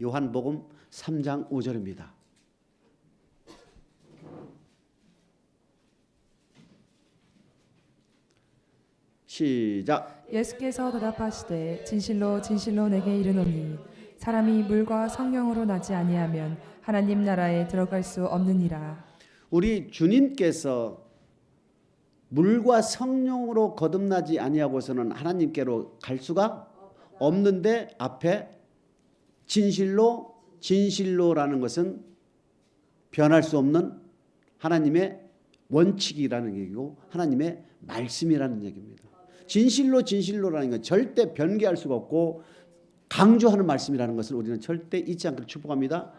요한복음 3장 5절입니다. 시작. 예수께서 대답하시되 진실로 진실로 내게 이르노니 사람이 물과 성령으로 나지 아니하면 하나님 나라에 들어갈 수 없느니라. 우리 주님께서 물과 성령으로 거듭나지 아니하고서는 하나님께로 갈 수가 없는데 앞에 진실로 진실로라는 것은 변할 수 없는 하나님의 원칙이라는 얘기고 하나님의 말씀이라는 얘기입니다. 진실로 진실로라는 건 절대 변개할 수가 없고 강조하는 말씀이라는 것을 우리는 절대 잊지 않기를 축복합니다.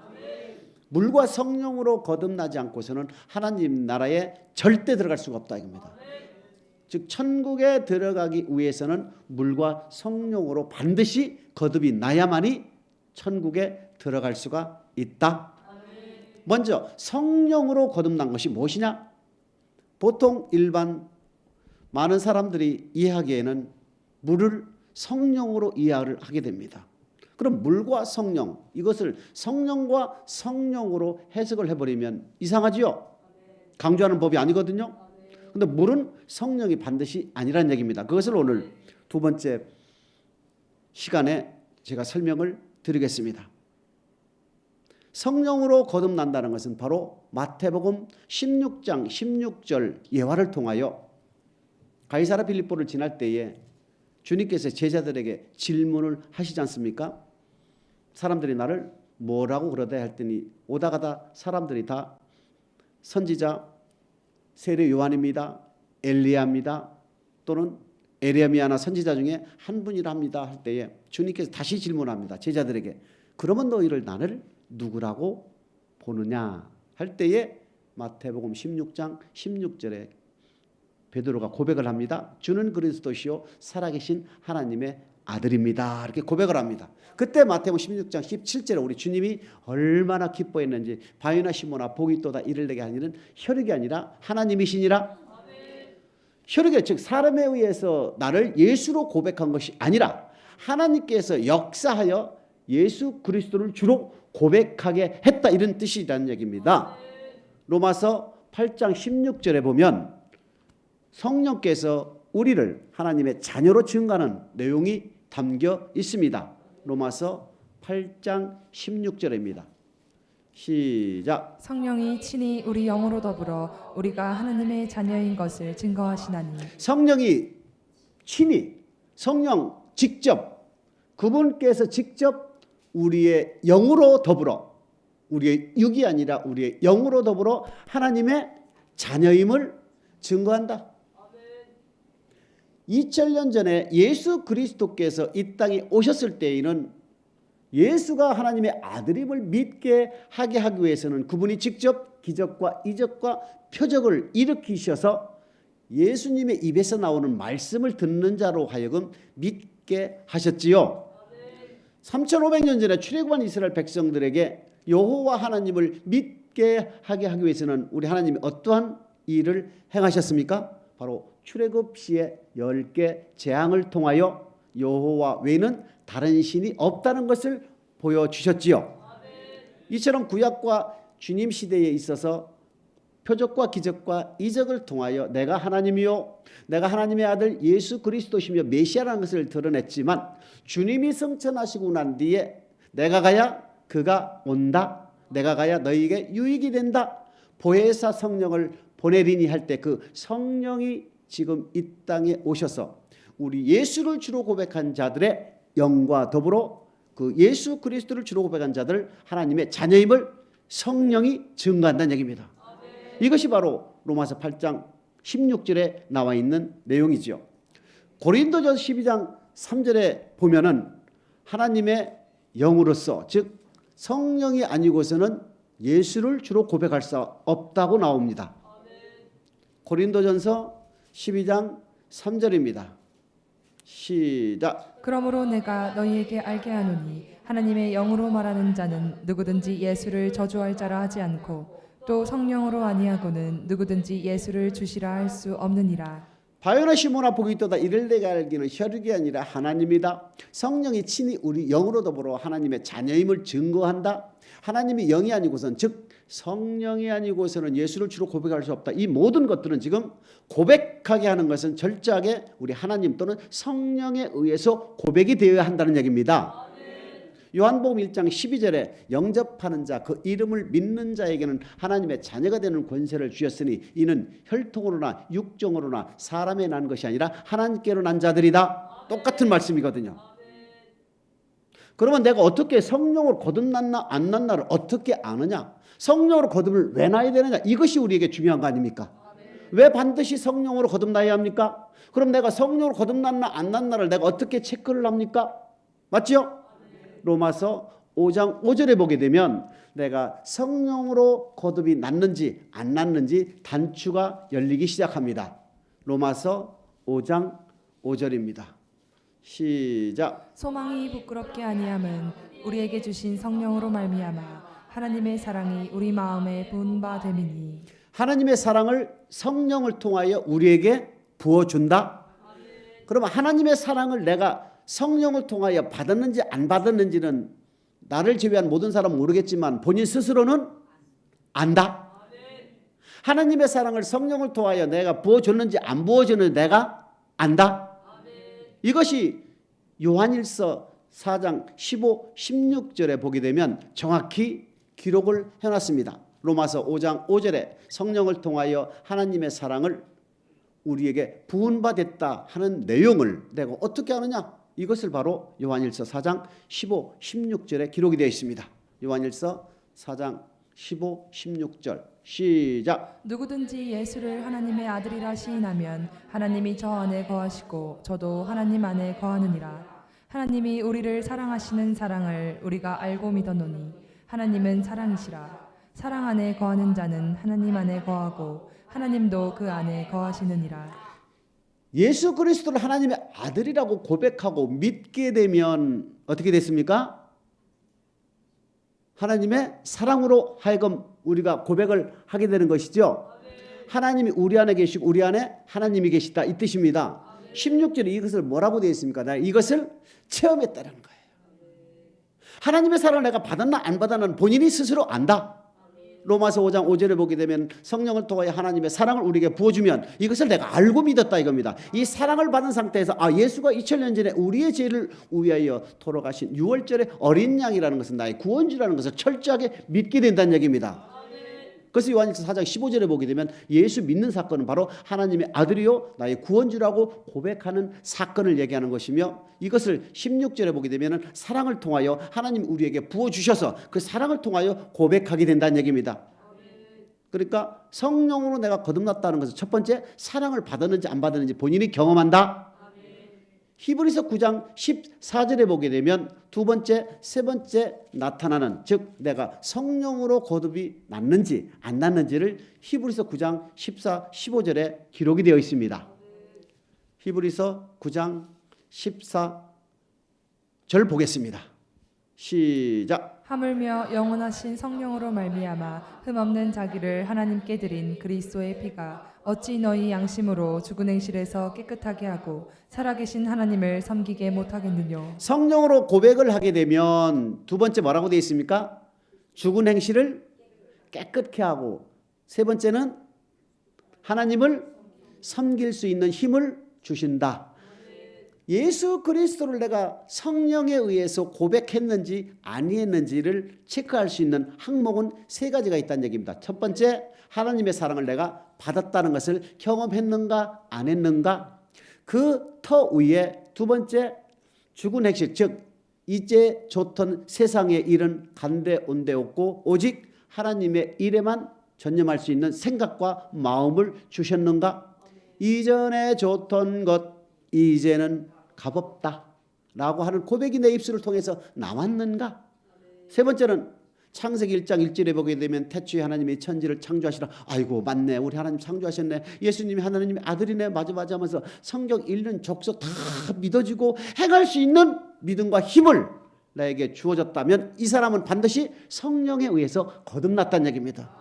물과 성령으로 거듭나지 않고서는 하나님 나라에 절대 들어갈 수가 없다 이겁니다. 즉 천국에 들어가기 위해서는 물과 성령으로 반드시 거듭이 나야만이 천국에 들어갈 수가 있다. 먼저 성령으로 거듭난 것이 무엇이냐? 보통 일반 많은 사람들이 이해하기에는 물을 성령으로 이해를 하게 됩니다. 그럼 물과 성령, 이것을 성령과 성령으로 해석을 해버리면 이상하지요? 강조하는 법이 아니거든요. 근데 물은 성령이 반드시 아니라는 얘기입니다. 그것을 오늘 두 번째 시간에 제가 설명을 드리겠습니다. 성령으로 거듭난다는 것은 바로 마태복음 16장 16절 예화를 통하여 가이사랴 빌립보를 지날 때에 주님께서 제자들에게 질문을 하시지 않습니까? 사람들이 나를 뭐라고 그러다 했더니 오다 가다 사람들이 다 선지자 세례 요한입니다. 엘리야입니다. 또는 에레미야나 선지자 중에 한 분이라 합니다. 할 때에 주님께서 다시 질문합니다. 제자들에게 그러면 너희를 나를 누구라고 보느냐 할 때에 마태복음 16장 16절에 베드로가 고백을 합니다. 주는 그리스도시요 살아계신 하나님의 아들입니다. 이렇게 고백을 합니다. 그때 마태복음 16장 17절에 우리 주님이 얼마나 기뻐했는지 바요나 시모나 복이 또다 이를 내게 하니는 혈육이 아니라 하나님이시니라. 혈육이 즉 사람에 의해서 나를 예수로 고백한 것이 아니라 하나님께서 역사하여 예수 그리스도를 주로 고백하게 했다 이런 뜻이라는 얘기입니다. 로마서 8장 16절에 보면 성령께서 우리를 하나님의 자녀로 증거하는 내용이 담겨 있습니다. 로마서 8장 16절입니다. 시작. 성령이 친히 우리 영으로 더불어 우리가 하나님의 자녀인 것을 증거하시나니. 성령이 친히 성령 직접 그분께서 직접 우리의 영으로 더불어 우리의 육이 아니라 우리의 영으로 더불어 하나님의 자녀임을 증거한다. 2000년 전에 예수 그리스도께서 이 땅에 오셨을 때에는 예수가 하나님의 아들임을 믿게 하게 하기 위해서는 그분이 직접 기적과 이적과 표적을 일으키셔서 예수님의 입에서 나오는 말씀을 듣는 자로 하여금 믿게 하셨지요. 3500년 전에 출애굽한 이스라엘 백성들에게 여호와 하나님을 믿게 하게 하기 위해서는 우리 하나님이 어떠한 일을 행하셨습니까? 바로 출애굽 시의 10개 재앙을 통하여 여호와 외에는 다른 신이 없다는 것을 보여주셨지요. 이처럼 구약과 주님 시대에 있어서 표적과 기적과 이적을 통하여 내가 하나님이요 내가 하나님의 아들 예수 그리스도시며 메시아라는 것을 드러냈지만 주님이 승천하시고 난 뒤에 내가 가야 그가 온다. 내가 가야 너희에게 유익이 된다. 보혜사 성령을 보내리니 할 때 그 성령이 지금 이 땅에 오셔서 우리 예수를 주로 고백한 자들의 영과 더불어 그 예수 그리스도를 주로 고백한 자들 하나님의 자녀임을 성령이 증거한다는 얘기입니다. 이것이 바로 로마서 8장 16절에 나와 있는 내용이지요. 고린도전서 12장 3절에 보면은 하나님의 영으로서 즉 성령이 아니고서는 예수를 주로 고백할 수 없다고 나옵니다. 고린도전서 12장 3절입니다. 시작. 그러므로 내가 너희에게 알게 하노니 하나님의 영으로 말하는 자는 누구든지 예수를 저주할 자라 하지 않고 또 성령으로 아니하고는 누구든지 예수를 주시라 할 수 없느니라. 바요나 시모나 복이 있도다 이를 내가 알기는 혈육이 아니라 하나님이다. 성령이 친히 우리 영으로 더불어 하나님의 자녀임을 증거한다. 하나님이 영이 아니고선 즉 성령이 아니고서는 예수를 주로 고백할 수 없다. 이 모든 것들은 지금 고백하게 하는 것은 철저하게 우리 하나님 또는 성령에 의해서 고백이 되어야 한다는 얘기입니다. 요한복음 1장 12절에 영접하는 자 그 이름을 믿는 자에게는 하나님의 자녀가 되는 권세를 주셨으니 이는 혈통으로나 육정으로나 사람에 난 것이 아니라 하나님께로 난 자들이다. 똑같은 말씀이거든요. 그러면 내가 어떻게 성령으로 거듭났나 안 났나를 어떻게 아느냐? 성령으로 거듭을 왜 나야 되느냐? 이것이 우리에게 중요한 거 아닙니까? 왜 반드시 성령으로 거듭나야 합니까? 그럼 내가 성령으로 거듭났나 안 났나를 내가 어떻게 체크를 합니까? 맞죠? 로마서 5장 5절에 보게 되면 내가 성령으로 거듭이 났는지 안 났는지 단추가 열리기 시작합니다. 로마서 5장 5절입니다. 시작. 소망이 부끄럽게 아니함은 우리에게 주신 성령으로 말미암아 하나님의 사랑이 우리 마음에 부은 바 됨이니. 하나님의 사랑을 성령을 통하여 우리에게 부어준다. 그러면 하나님의 사랑을 내가 성령을 통하여 받았는지 안 받았는지는 나를 제외한 모든 사람은 모르겠지만 본인 스스로는 안다. 하나님의 사랑을 성령을 통하여 내가 부어줬는지 안 부어줬는지 내가 안다. 이것이 요한일서 4장 15, 16절에 보게 되면 정확히 기록을 해놨습니다. 로마서 5장 5절에 성령을 통하여 하나님의 사랑을 우리에게 부은 바 됐다 하는 내용을 내가 어떻게 아느냐? 이것을 바로 요한일서 4장 15, 16절에 기록이 되어 있습니다. 요한일서 4장 15, 16절 시작. 누구든지 예수를 하나님의 아들이라 시인하면 하나님이 저 안에 거하시고 저도 하나님 안에 거하느니라. 하나님이 우리를 사랑하시는 사랑을 우리가 알고 믿었노니 하나님은 사랑이시라. 사랑 안에 거하는 자는 하나님 안에 거하고 하나님도 그 안에 거하시느니라. 예수 그리스도를 하나님의 아들이라고 고백하고 믿게 되면 어떻게 됐습니까? 하나님의 사랑으로 하여금 우리가 고백을 하게 되는 것이죠. 하나님이 우리 안에 계시고 우리 안에 하나님이 계시다 이 뜻입니다. 16절에 이것을 뭐라고 되어 있습니까? 나 이것을 체험했다는 거예요. 하나님의 사랑을 내가 받았나 안 받았나 본인이 스스로 안다. 로마서 5장 5절에 보게 되면 성령을 통하여 하나님의 사랑을 우리에게 부어주면 이것을 내가 알고 믿었다 이겁니다. 이 사랑을 받은 상태에서 예수가 2000년 전에 우리의 죄를 위하여 돌아가신 6월절의 어린 양이라는 것은 나의 구원주라는 것을 철저하게 믿게 된다는 얘기입니다. 그래서 요한일서 4장 15절에 보게 되면 예수 믿는 사건은 바로 하나님의 아들이요 나의 구원주라고 고백하는 사건을 얘기하는 것이며 이것을 16절에 보게 되면 사랑을 통하여 하나님 우리에게 부어주셔서 그 사랑을 통하여 고백하게 된다는 얘기입니다. 그러니까 성령으로 내가 거듭났다는 것은 첫 번째 사랑을 받았는지 안 받았는지 본인이 경험한다. 히브리서 9장 14절에 보게 되면 두 번째, 세 번째 나타나는 즉 내가 성령으로 거듭이 났는지 안 났는지를 히브리서 9장 14, 15절에 기록이 되어 있습니다. 히브리서 9장 14절 보겠습니다. 시작. 하물며 영원하신 성령으로 말미암아 흠없는 자기를 하나님께 드린 그리스도의 피가 어찌 너희 양심으로 죽은 행실에서 깨끗하게 하고 살아계신 하나님을 섬기게 못하겠느뇨. 성령으로 고백을 하게 되면 두 번째 뭐라고 되어 있습니까? 죽은 행실을 깨끗게 하고 세 번째는 하나님을 섬길 수 있는 힘을 주신다. 예수 그리스도를 내가 성령에 의해서 고백했는지 아니했는지를 체크할 수 있는 항목은 세 가지가 있다는 얘기입니다. 첫 번째, 하나님의 사랑을 내가 받았다는 것을 경험했는가 안 했는가. 그 터 위에 두 번째, 죽은 행실 즉 이제 좋던 세상의 일은 간데 온데 없고 오직 하나님의 일에만 전념할 수 있는 생각과 마음을 주셨는가. 이전에 좋던 것 이제는 값없다 라고 하는 고백이 내 입술을 통해서 나왔는가. 세 번째는 창세기 1장 1절에 보게 되면 태초에 하나님이 천지를 창조하시라. 아이고 맞네, 우리 하나님 창조하셨네, 예수님이 하나님의 아들이네, 맞아 하면서 성경 읽는 족속 다 믿어지고 행할 수 있는 믿음과 힘을 나에게 주어졌다면 이 사람은 반드시 성령에 의해서 거듭났다는 얘기입니다.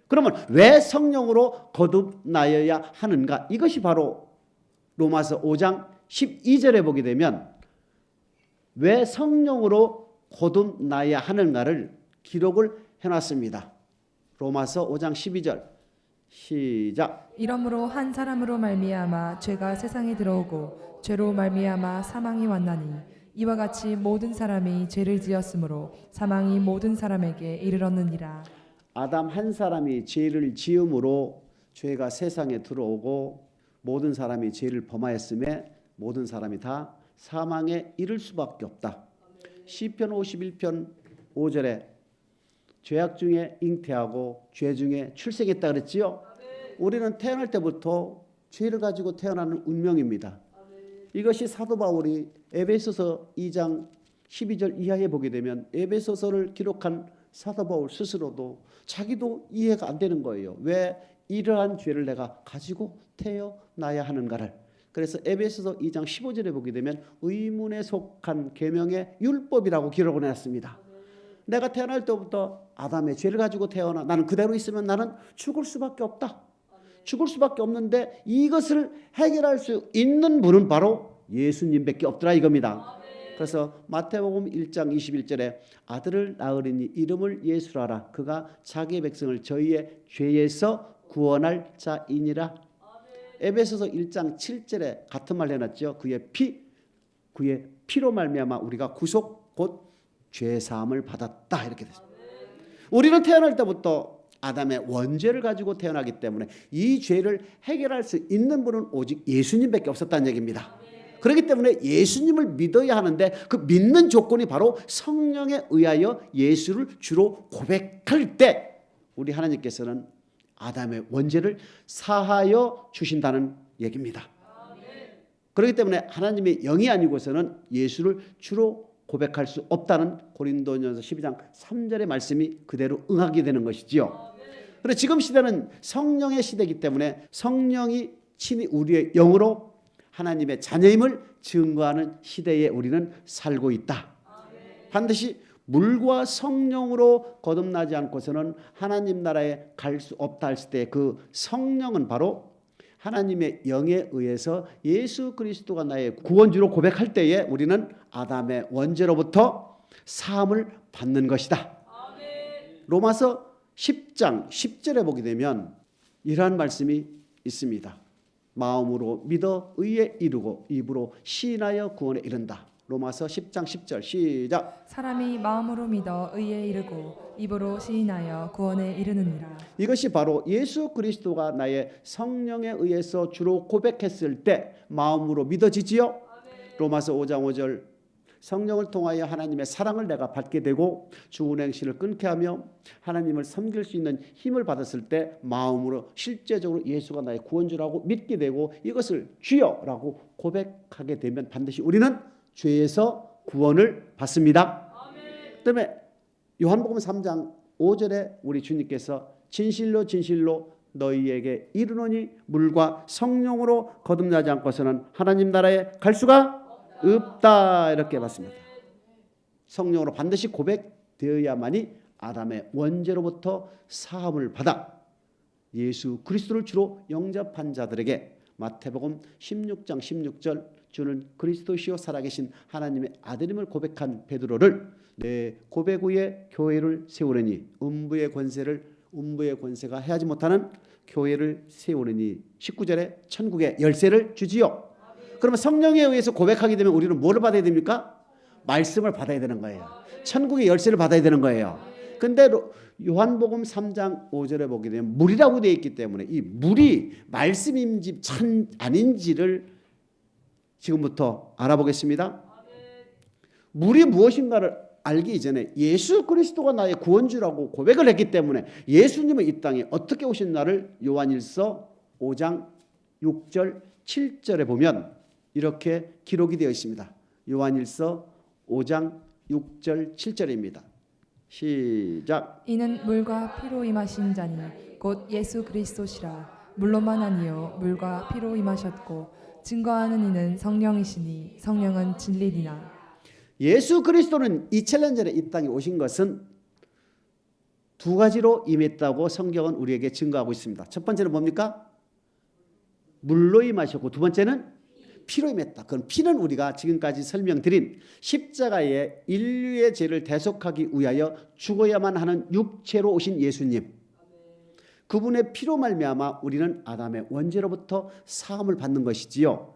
그러면 왜 성령으로 거듭나여야 하는가? 이것이 바로 로마서 5장 12절에 보게 되면 왜 성령으로 거듭나야 하는가를 기록을 해놨습니다. 로마서 5장 12절 시작. 이러므로 한 사람으로 말미암아 죄가 세상에 들어오고 죄로 말미암아 사망이 왔나니 이와 같이 모든 사람이 죄를 지었으므로 사망이 모든 사람에게 이르렀느니라. 아담 한 사람이 죄를 지음으로 죄가 세상에 들어오고 모든 사람이 죄를 범하였음에 모든 사람이 다 사망에 이를 수밖에 없다. 시편 51편 5절에 죄악 중에 잉태하고 죄 중에 출생했다 그랬지요. 우리는 태어날 때부터 죄를 가지고 태어나는 운명입니다. 이것이 사도 바울이 에베소서 2장 12절 이하에 보게 되면 에베소서를 기록한 사도 바울 스스로도 자기도 이해가 안 되는 거예요. 왜 이러한 죄를 내가 가지고 태어나야 하는가를. 그래서 에베소서 2장 15절에 보게 되면 의문에 속한 계명의 율법이라고 기록을 해놨습니다. 내가 태어날 때부터 아담의 죄를 가지고 태어나 나는 그대로 있으면 나는 죽을 수밖에 없다. 죽을 수밖에 없는데 이것을 해결할 수 있는 분은 바로 예수님밖에 없더라 이겁니다. 그래서 마태복음 1장 21절에 아들을 낳으리니 이름을 예수라라. 그가 자기의 백성을 저희의 죄에서 구원할 자이니라. 에베소서 1장 7절에 같은 말 해놨죠. 그의 피로 말미암아 우리가 구속 곧 죄 사함을 받았다 이렇게 됐습니다. 우리는 태어날 때부터 아담의 원죄를 가지고 태어나기 때문에 이 죄를 해결할 수 있는 분은 오직 예수님밖에 없었다는 얘기입니다. 그렇기 때문에 예수님을 믿어야 하는데 그 믿는 조건이 바로 성령에 의하여 예수를 주로 고백할 때 우리 하나님께서는 아담의 원죄를 사하여 주신다는 얘기입니다. 그렇기 때문에 하나님의 영이 아니고서는 예수를 주로 고백할 수 없다는 고린도전서 12장 3절의 말씀이 그대로 응하게 되는 것이지요. 그런데 지금 시대는 성령의 시대이기 때문에 성령이 친히 우리의 영으로 하나님의 자녀임을 증거하는 시대에 우리는 살고 있다. 반드시 물과 성령으로 거듭나지 않고서는 하나님 나라에 갈 수 없다 했을 때 그 성령은 바로 하나님의 영에 의해서 예수 그리스도가 나의 구원주로 고백할 때에 우리는 아담의 원죄로부터 사함을 받는 것이다. 로마서 10장 10절에 보게 되면 이러한 말씀이 있습니다. 마음으로 믿어 의에 이르고 입으로 시인하여 구원에 이른다. 로마서 10장 10절 시작. 사람이 마음으로 믿어 의에 이르고 입으로 시인하여 구원에 이르느니라. 이것이 바로 예수 그리스도가 나의 성령에 의해서 주로 고백했을 때 마음으로 믿어지지요. 로마서 5장 5절 성령을 통하여 하나님의 사랑을 내가 받게 되고 주운행실을 끊게 하며 하나님을 섬길 수 있는 힘을 받았을 때 마음으로 실제적으로 예수가 나의 구원주라고 믿게 되고 이것을 주여라고 고백하게 되면 반드시 우리는 죄에서 구원을 받습니다. 그다음에 요한복음 3장 5절에 우리 주님께서 진실로 진실로 너희에게 이르노니 물과 성령으로 거듭나지 않고서는 하나님 나라에 갈 수가 없다 이렇게 봤습니다. 성령으로 반드시 고백되어야만이 아담의 원죄로부터 사함을 받아 예수 그리스도를 주로 영접한 자들에게 마태복음 16장 16절 주는 그리스도시요 살아계신 하나님의 아들임을 고백한 베드로를 내 고백 위에 교회를 세우려니 음부의 권세가 해하지 못하는 교회를 세우려니 19절에 천국의 열쇠를 주지요. 그러면 성령에 의해서 고백하게 되면 우리는 뭐를 받아야 됩니까? 말씀을 받아야 되는 거예요. 천국의 열쇠를 받아야 되는 거예요. 근데 요한복음 3장 5절에 보게 되면 물이라고 되어 있기 때문에 이 물이 말씀인지 참 아닌지를 지금부터 알아보겠습니다. 물이 무엇인가를 알기 이전에 예수 그리스도가 나의 구원주라고 고백을 했기 때문에 예수님은 이 땅에 어떻게 오셨나를 요한일서 5장 6절 7절에 보면 이렇게 기록이 되어 있습니다. 요한일서 5장 6절 7절입니다. 시작. 이는 물과 피로 임하신 자니 곧 예수 그리스도시라. 물로만 아니요 물과 피로 임하셨고 증거하는 이는 성령이시니 성령은 진리니라. 예수 그리스도는 2000년 전에 이 땅에 오신 것은 두 가지로 임했다고 성경은 우리에게 증거하고 있습니다. 첫 번째는 뭡니까? 물로 임하셨고 두 번째는 피로 임했다. 그건 피는 우리가 지금까지 설명드린 십자가의 인류의 죄를 대속하기 위하여 죽어야만 하는 육체로 오신 예수님, 그분의 피로 말미암아 우리는 아담의 원죄로부터 사함을 받는 것이지요.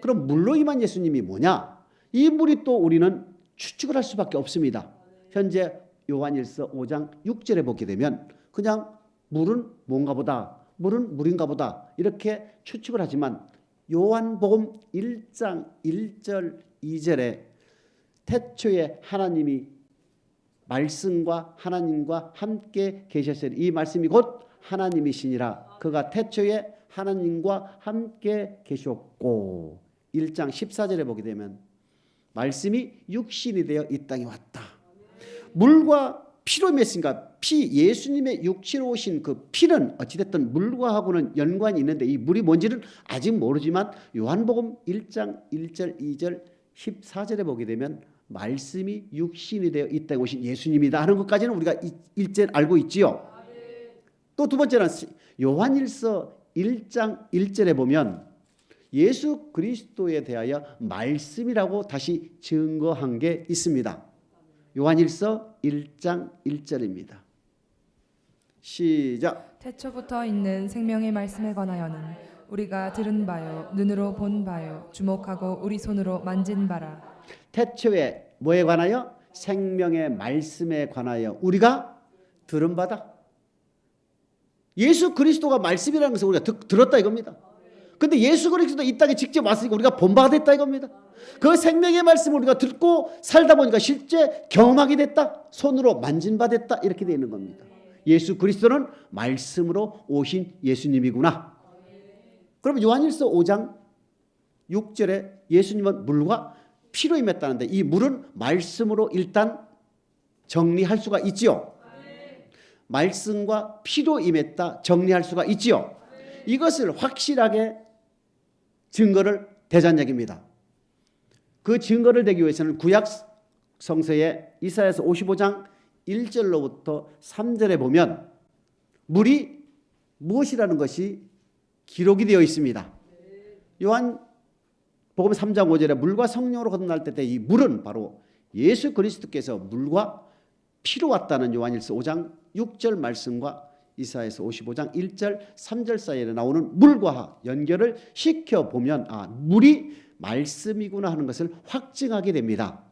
그럼 물로 임한 예수님이 뭐냐? 이 물이 또 우리는 추측을 할 수밖에 없습니다. 현재 요한일서 5장 6절에 보게 되면 그냥 물은 뭔가 보다, 물은 물인가 보다 이렇게 추측을 하지만 요한복음 1장 1절 2절에 태초에 하나님이 말씀과 하나님과 함께 계셨으니 이 말씀이 곧 하나님이시니라. 그가 태초에 하나님과 함께 계셨고 1장 14절에 보게 되면 말씀이 육신이 되어 이 땅에 왔다. 물과 피로 임했으니까 피, 예수님의 육체로 오신 그 피는 어찌됐든 물과 하고는 연관이 있는데 이 물이 뭔지는 아직 모르지만 요한복음 1장 1절 2절 14절에 보게 되면 말씀이 육신이 되어 이 땅에 오신 예수님이다 하는 것까지는 우리가 일제 알고 있지요. 또 두 번째는 요한일서 1장 1절에 보면 예수 그리스도에 대하여 말씀이라고 다시 증거한 게 있습니다. 요한일서 1장 1절입니다. 시작. 태초부터 있는 생명의 말씀에 관하여는 우리가 들은 바요 눈으로 본 바요 주목하고 우리 손으로 만진 바라. 태초에 뭐에 관하여? 생명의 말씀에 관하여 우리가 들은 바다. 예수 그리스도가 말씀이라는 것을 우리가 들었다 이겁니다. 근데 예수 그리스도 이 땅에 직접 왔으니까 우리가 본바가 됐다 이겁니다. 그 생명의 말씀을 우리가 듣고 살다 보니까 실제 경험하게 됐다. 손으로 만진 바 됐다. 이렇게 되어 있는 겁니다. 예수 그리스도는 말씀으로 오신 예수님이구나. 그러면 요한일서 5장 6절에 예수님은 물과 피로 임했다는데 이 물은 말씀으로 일단 정리할 수가 있지요. 말씀과 피로 임했다 정리할 수가 있지요. 이것을 확실하게 증거를 대자는 얘기입니다. 그 증거를 대기 위해서는 구약 성서의 이사야서 55장 1절로부터 3절에 보면 물이 무엇이라는 것이 기록이 되어 있습니다. 요한 복음 3장 5절에 물과 성령으로 거듭날 때 이 물은 바로 예수 그리스도께서 물과 피로 왔다는 요한일서 5장 6절 말씀과 이사야서 55장 1절 3절 사이에 나오는 물과 연결을 시켜보면 물이 말씀이구나 하는 것을 확증하게 됩니다.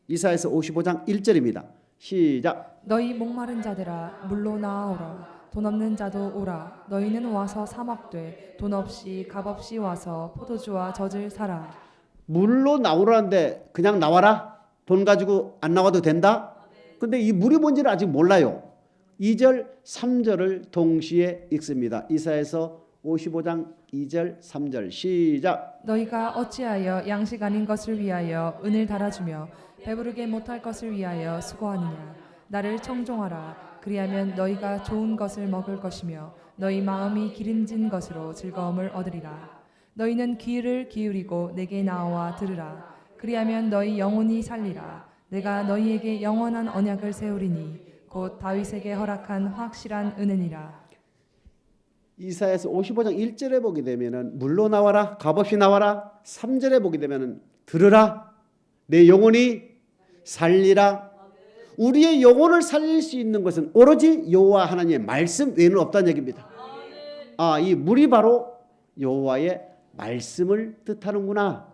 이사야서 55장 1절입니다. 시작. 너희 목마른 자들아 물로 나아오라. 돈 없는 자도 오라. 너희는 와서 사 먹되 돈 없이 값 없이 와서 포도주와 젖을 사라. 물로 나오라는데 그냥 나와라? 돈 가지고 안 나와도 된다? 근데 이 물이 뭔지를 아직 몰라요. 2절 3절을 동시에 읽습니다. 이사야서 55장 2절 3절 시작. 너희가 어찌하여 양식 아닌 것을 위하여 은을 달아주며 배부르게 못할 것을 위하여 수고하느냐. 나를 청종하라. 그리하면 너희가 좋은 것을 먹을 것이며 너희 마음이 기름진 것으로 즐거움을 얻으리라. 너희는 귀를 기울이고 내게 나와 들으라. 그리하면 너희 영혼이 살리라. 내가 너희에게 영원한 언약을 세우리니 곧 다윗에게 허락한 확실한 은혜니라. 이사야서 55장 1절에 보게 되면은 물로 나와라, 값없이 나와라. 3절에 보게 되면은 들으라, 내 영혼이 살리라. 우리의 영혼을 살릴 수 있는 것은 오로지 여호와 하나님의 말씀 외에는 없다는 얘기입니다. 이 물이 바로 여호와의 말씀을 뜻하는구나.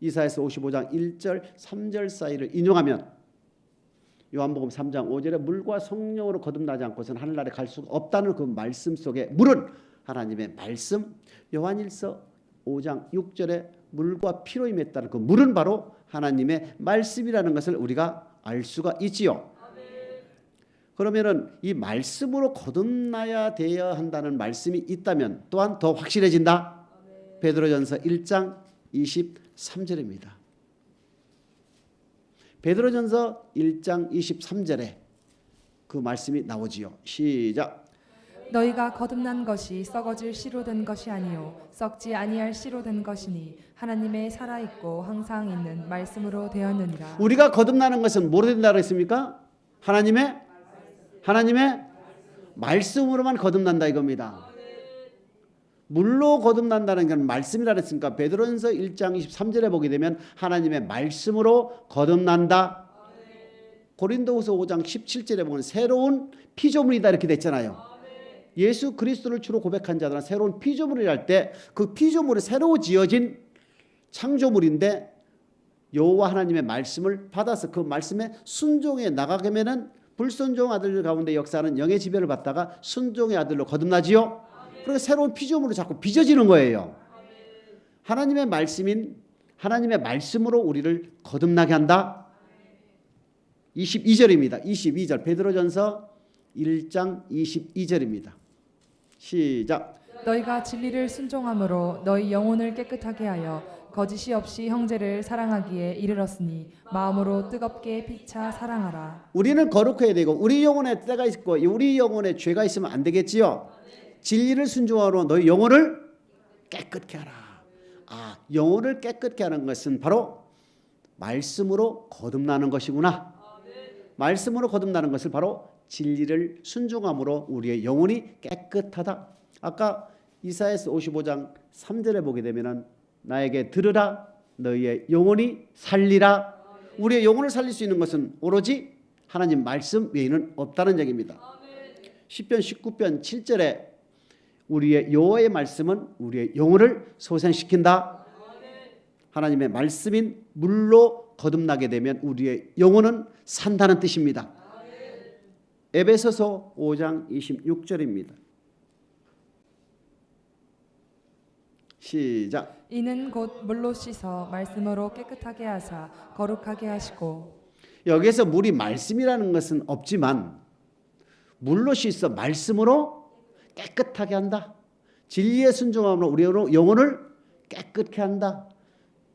이사야서 55장 1절 3절 사이를 인용하면 요한복음 3장 5절에 물과 성령으로 거듭나지 않고서는 하늘나라에 갈 수가 없다는 그 말씀 속에 물은 하나님의 말씀. 요한일서 5장 6절에 물과 피로 임했다는 그 물은 바로 하나님의 말씀이라는 것을 우리가 알 수가 있지요. 그러면은 이 말씀으로 거듭나야 되어야 한다는 말씀이 있다면 또한 더 확실해진다. 베드로전서 1장 23절입니다. 베드로전서 1장 23절에 그 말씀이 나오지요. 시작. 너희가 거듭난 것이 썩어질 씨로 된 것이 아니요 썩지 아니할 씨로 된 것이니 하나님의 살아있고 항상 있는 말씀으로 되었느니라. 우리가 거듭나는 것은 뭐로 된다고 했습니까? 하나님의 말씀으로만 거듭난다 이겁니다. 물로 거듭난다는 건 말씀이라 했으니까 베드로전서 1장 23절에 보게 되면 하나님의 말씀으로 거듭난다. 고린도후서 5장 17절에 보면 새로운 피조물이다 이렇게 됐잖아요. 예수 그리스도를 주로 고백한 자들은 새로운 피조물이라 할 때 그 피조물이 새로 지어진 창조물인데 여호와 하나님의 말씀을 받아서 그 말씀에 순종해 나가게면은 불순종 아들 가운데 역사하는 영의 지배를 받다가 순종의 아들로 거듭나지요. 그래서 새로운 피조물로 자꾸 빚어지는 거예요. 하나님의 말씀인 하나님의 말씀으로 우리를 거듭나게 한다. 22절입니다. 22절 베드로전서 1장 22절입니다. 시작. 너희가 진리를 순종함으로 너희 영혼을 깨끗하게 하여 거짓이 없이 형제를 사랑하기에 이르렀으니 마음으로 뜨겁게 피차 사랑하라. 우리는 거룩해야 되고 우리 영혼에 때가 있고 우리 영혼에 죄가 있으면 안 되겠지요. 진리를 순종하러 너희 영혼을 깨끗게 하라. 영혼을 깨끗게 하는 것은 바로 말씀으로 거듭나는 것이구나. 말씀으로 거듭나는 것을 바로 진리를 순종함으로 우리의 영혼이 깨끗하다. 아까 이사야서 55장 3절에 보게 되면은 나에게 들으라 너희의 영혼이 살리라. 우리의 영혼을 살릴 수 있는 것은 오로지 하나님 말씀 외에는 없다는 얘기입니다. 시편 19편 7절에 우리의 여호와의 말씀은 우리의 영혼을 소생시킨다. 하나님의 말씀인 물로 거듭나게 되면 우리의 영혼은 산다는 뜻입니다. 에베소서 5장 26절입니다. 시작. 이는 곧 물로 씻어 말씀으로 깨끗하게 하사 거룩하게 하시고. 여기에서 물이 말씀이라는 것은 없지만 물로 씻어 말씀으로 깨끗하게 한다. 진리에 순종함으로 우리의 영혼을 깨끗게 한다.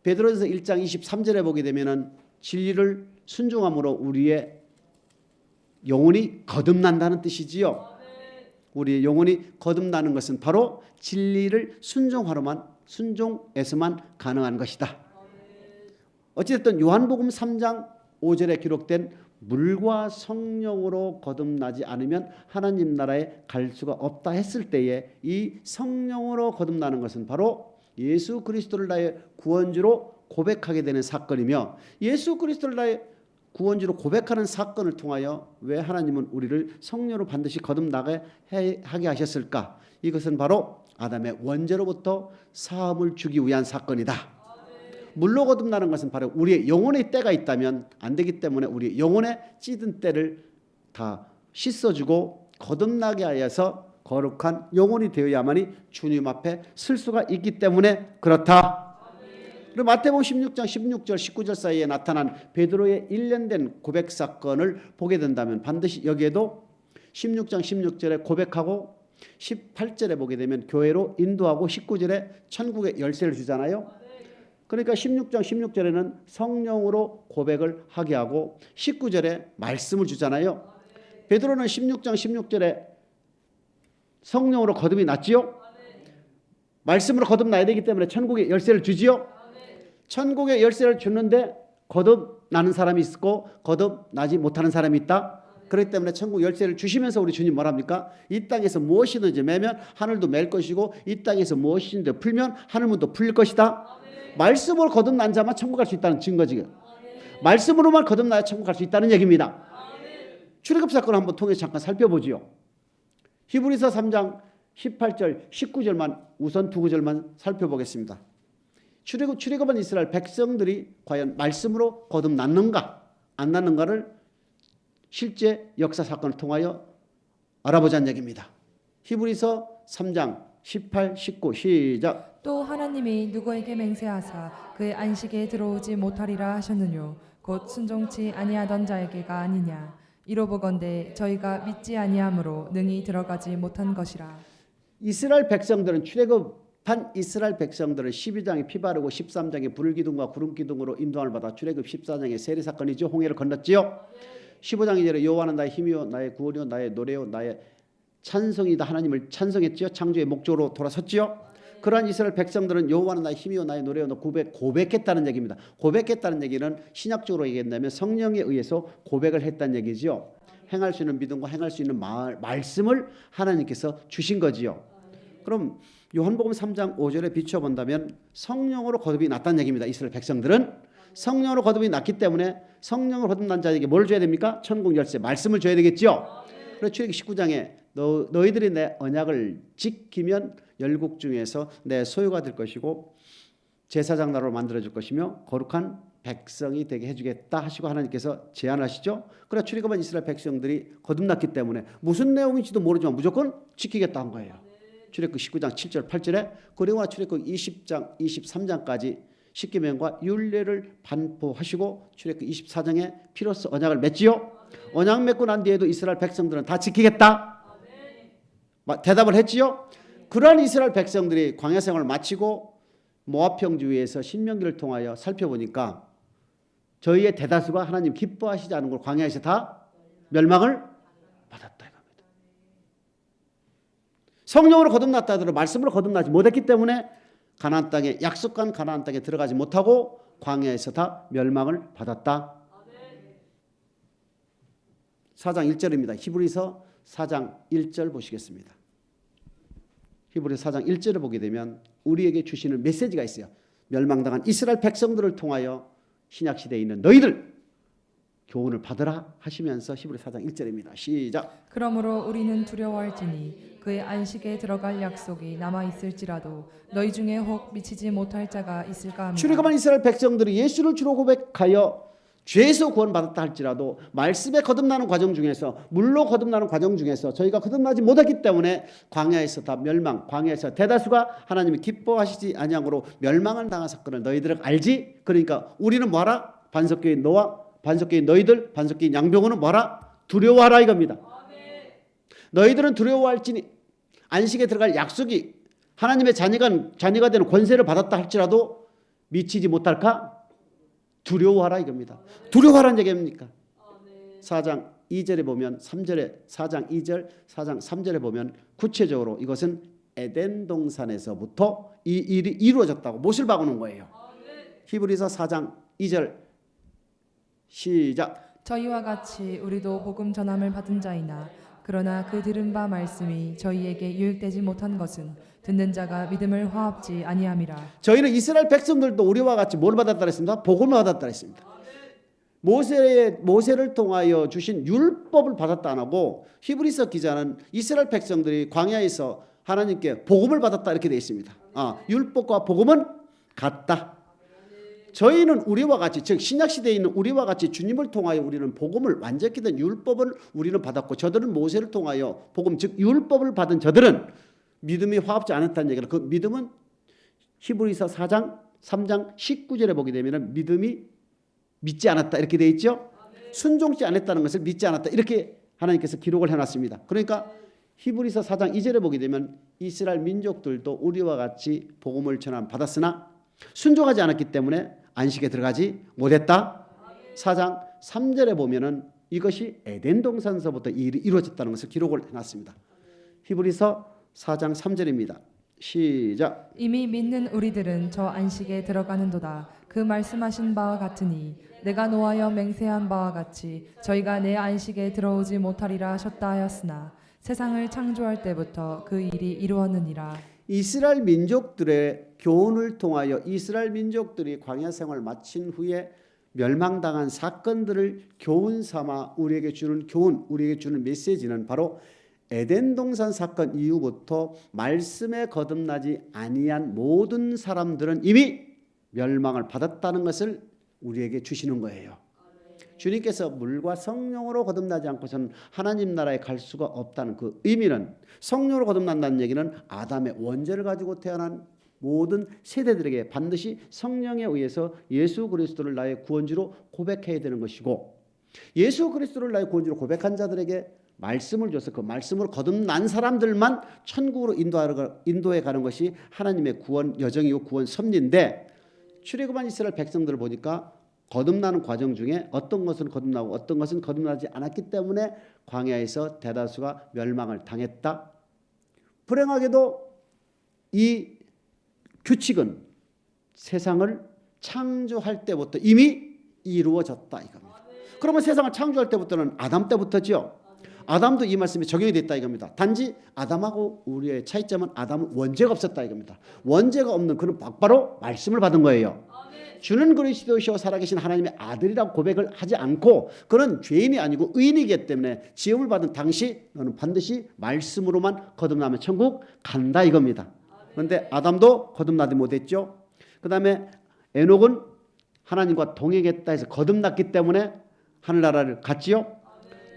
베드로전서 1장 23절에 보게 되면은 진리를 순종함으로 우리의 영혼이 거듭난다는 뜻이지요. 우리의 영혼이 거듭나는 것은 바로 진리를 순종에서만 가능한 것이다. 어찌됐든 요한복음 3장 5절에 기록된 물과 성령으로 거듭나지 않으면 하나님 나라에 갈 수가 없다 했을 때에 이 성령으로 거듭나는 것은 바로 예수 그리스도를 나의 구원주로 고백하게 되는 사건이며 예수 그리스도를 나의 구원주로 고백하는 사건을 통하여 왜 하나님은 우리를 성령으로 반드시 거듭나게 하게 하셨을까? 이것은 바로 아담의 원죄로부터 사함을 주기 위한 사건이다. 물로 거듭나는 것은 바로 우리의 영혼의 때가 있다면 안 되기 때문에 우리의 영혼의 찌든 때를 다 씻어주고 거듭나게 하여서 거룩한 영혼이 되어야만이 주님 앞에 설 수가 있기 때문에 그렇다. 그리고 마태복음 16장 16절 19절 사이에 나타난 베드로의 일련된 고백 사건을 보게 된다면 반드시 여기에도 16장 16절에 고백하고 18절에 보게 되면 교회로 인도하고 19절에 천국의 열쇠를 주잖아요. 그러니까 16장 16절에는 성령으로 고백을 하게 하고 19절에 말씀을 주잖아요. 베드로는 16장 16절에 성령으로 거듭이 났지요. 말씀으로 거듭나야 되기 때문에 천국의 열쇠를 주지요. 천국의 열쇠를 주는데 거듭나는 사람이 있고 거듭나지 못하는 사람이 있다. 그렇기 때문에 천국 열쇠를 주시면서 우리 주님 뭐랍니까? 이 땅에서 무엇이든지 매면 하늘도 맬 것이고 이 땅에서 무엇이든지 풀면 하늘문도 풀릴 것이다. 말씀으로 거듭난 자만 천국 갈 수 있다는 증거지. 말씀으로만 거듭나야 천국 갈 수 있다는 얘기입니다. 출애굽 사건을 한번 통해서 잠깐 살펴보지요. 히브리서 3장 18절 19절만 우선 두 구절만 살펴보겠습니다. 출애굽한 이스라엘 백성들이 과연 말씀으로 거듭났는가 안 났는가를 실제 역사 사건을 통하여 알아보자는 얘기입니다. 히브리서 3장 18, 19 시작. 또 하나님이 누구에게 맹세하사 그의 안식에 들어오지 못하리라 하셨느뇨 곧 순종치 아니하던 자에게가 아니냐. 이로보건대 저희가 믿지 아니함으로 능히 들어가지 못한 것이라. 이스라엘 백성들은 출애굽한 이스라엘 백성들은 12장에 피 바르고 13장에 불기둥과 구름기둥으로 인도함을 받아 출애굽 14장에 세례 사건이죠. 홍해를 건넜지요. 15장 2절에 여호와는 나의 힘이요 나의 구원이요 나의 노래요 나의 찬송이다. 하나님을 찬송했지요. 창조의 목적으로 돌아섰지요. 그러한 이스라엘 백성들은 여호와는 나의 힘이요 나의 노래요 고백했다는 얘기입니다. 고백했다는 얘기는 신학적으로 얘기한다면 성령에 의해서 고백을 했다는 얘기지요. 행할 수 있는 믿음과 행할 수 있는 말씀을 하나님께서 주신 거지요. 그럼 요한복음 3장 5절에 비추어 본다면 성령으로 거듭이 났다는 얘기입니다. 이스라엘 백성들은 성령으로 거듭이 났기 때문에 성령으로 거듭난 자에게 뭘 줘야 됩니까? 천국 열쇠 말씀을 줘야 되겠죠. 그래서 출애굽기 19장에 너희들이 내 언약을 지키면 열국 중에서 내 소유가 될 것이고 제사장 나라로 만들어 줄 것이며 거룩한 백성이 되게 해주겠다 하시고 하나님께서 제안하시죠. 그래 출애굽한 이스라엘 백성들이 거듭났기 때문에 무슨 내용인지도 모르지만 무조건 지키겠다 한 거예요. 출애굽 19장 7절 8절에 그리고 출애굽 20장 23장까지 십계명과 율례를 반포하시고 출애굽 24장에 피로써 언약을 맺지요. 언약 맺고 난 뒤에도 이스라엘 백성들은 다 지키겠다. 대답을 했지요. 그러한 이스라엘 백성들이 광야 생활을 마치고 모압 평지위에서 신명기를 통하여 살펴보니까 저희의 대다수가 하나님 기뻐하시지 않은 걸 광야에서 다 멸망을 받았다 이겁니다. 성령으로 거듭났다 하더라도 말씀으로 거듭나지 못했기 때문에 가나안 땅에 약속한 가나안 땅에 들어가지 못하고 광야에서 다 멸망을 받았다. 4장 1절입니다. 히브리서 4장 1절 보시겠습니다. 히브리서 4장 1절을 보게 되면 우리에게 주시는 메시지가 있어요. 멸망당한 이스라엘 백성들을 통하여 신약시대에 있는 너희들 교훈을 받으라 하시면서 히브리서 4장 1절입니다. 시작. 그러므로 우리는 두려워할지니 그의 안식에 들어갈 약속이 남아있을지라도 너희 중에 혹 미치지 못할 자가 있을까 합니다. 출애굽한 이스라엘 백성들이 예수를 주로 고백하여 죄에서 구원받았다 할지라도 말씀에 거듭나는 과정 중에서 물로 거듭나는 과정 중에서 저희가 거듭나지 못했기 때문에 광야에서 다 멸망, 광야에서 대다수가 하나님이 기뻐하시지 아니함으로 멸망을 당한 사건을 너희들은 알지? 그러니까 우리는 뭐하라? 반석교인 너와 반석교인 너희들, 반석교인 양병호는 뭐하라? 두려워하라 이겁니다. 너희들은 두려워할지니 안식에 들어갈 약속이 하나님의 자녀가 되는 권세를 받았다 할지라도 미치지 못할까? 두려워하라 이겁니다. 두려워하라는 얘기입니까? 4장 2절에 보면 3절에 4장 2절 4장 3절에 보면 구체적으로 이것은 에덴 동산에서부터 이 일이 이루어졌다고 못을 박아놓은 거예요. 히브리서 4장 2절 시작. 저희와 같이 우리도 복음 전함을 받은 자이나 그러나 그 들은 바 말씀이 저희에게 유익되지 못한 것은 듣는 자가 믿음을 화합지 아니함이라. 저희는 이스라엘 백성들도 우리와 같이 뭘 받았다 했습니다? 복음을 받았다 했습니다. 모세를 통하여 주신 율법을 받았다 안 하고 히브리서 기자는 이스라엘 백성들이 광야에서 하나님께 복음을 받았다 이렇게 되어 있습니다. 율법과 복음은 같다. 저희는 우리와 같이 즉 신약시대에 있는 우리와 같이 주님을 통하여 우리는 복음을 완전히 된 율법을 우리는 받았고 저들은 모세를 통하여 복음 즉 율법을 받은 저들은 믿음이 화합지 않았다는 얘기를 그 믿음은 히브리서 4장 3장 19절에 보게 되면 믿음이 믿지 않았다 이렇게 되어 있죠. 순종치 않았다는 것을 믿지 않았다 이렇게 하나님께서 기록을 해놨습니다. 그러니까 히브리서 4장 2절에 보게 되면 이스라엘 민족들도 우리와 같이 복음을 전함 받았으나 순종하지 않았기 때문에 안식에 들어가지 못했다. 4장 3절에 보면은 이것이 에덴 동산서부터 이 일이 이루어졌다는 것을 기록을 해놨습니다. 히브리서 4장 3절입니다. 시작. 이미 믿는 우리들은 저 안식에 들어가는도다. 그 말씀하신 바와 같으니 내가 노하여 맹세한 바와 같이 저희가 내 안식에 들어오지 못하리라 하셨다 하였으나 세상을 창조할 때부터 그 일이 이루었느니라. 이스라엘 민족들의 교훈을 통하여 이스라엘 민족들이 광야 생활을 마친 후에 멸망당한 사건들을 교훈 삼아 우리에게 주는 교훈, 우리에게 주는 메시지는 바로 에덴 동산 사건 이후부터 말씀에 거듭나지 아니한 모든 사람들은 이미 멸망을 받았다는 것을 우리에게 주시는 거예요. 주님께서 물과 성령으로 거듭나지 않고서는 하나님 나라에 갈 수가 없다는 그 의미는 성령으로 거듭난다는 얘기는 아담의 원죄를 가지고 태어난 모든 세대들에게 반드시 성령에 의해서 예수 그리스도를 나의 구원주로 고백해야 되는 것이고 예수 그리스도를 나의 구원주로 고백한 자들에게 말씀을 줘서 그 말씀으로 거듭난 사람들만 천국으로 인도해 가는 것이 하나님의 구원 여정이고 구원 섭리인데 출애굽한 이스라엘 백성들을 보니까 거듭나는 과정 중에 어떤 것은 거듭나고 어떤 것은 거듭나지 않았기 때문에 광야에서 대다수가 멸망을 당했다. 불행하게도 이 규칙은 세상을 창조할 때부터 이미 이루어졌다 이겁니다. 그러면 세상을 창조할 때부터는 아담 때부터죠. 아담도 이 말씀에 적용이 됐다 이겁니다. 단지 아담하고 우리의 차이점은 아담은 원죄가 없었다 이겁니다. 원죄가 없는 그런 바로 말씀을 받은 거예요. 주는 그리스도시요 살아계신 하나님의 아들이라고 고백을 하지 않고 그는 죄인이 아니고 의인이기 때문에 지음을 받은 당시 너는 반드시 말씀으로만 거듭나면 천국 간다 이겁니다. 그런데 아담도 거듭나지 못했죠. 그 다음에 에녹은 하나님과 동행했다 해서 거듭났기 때문에 하늘나라를 갔지요.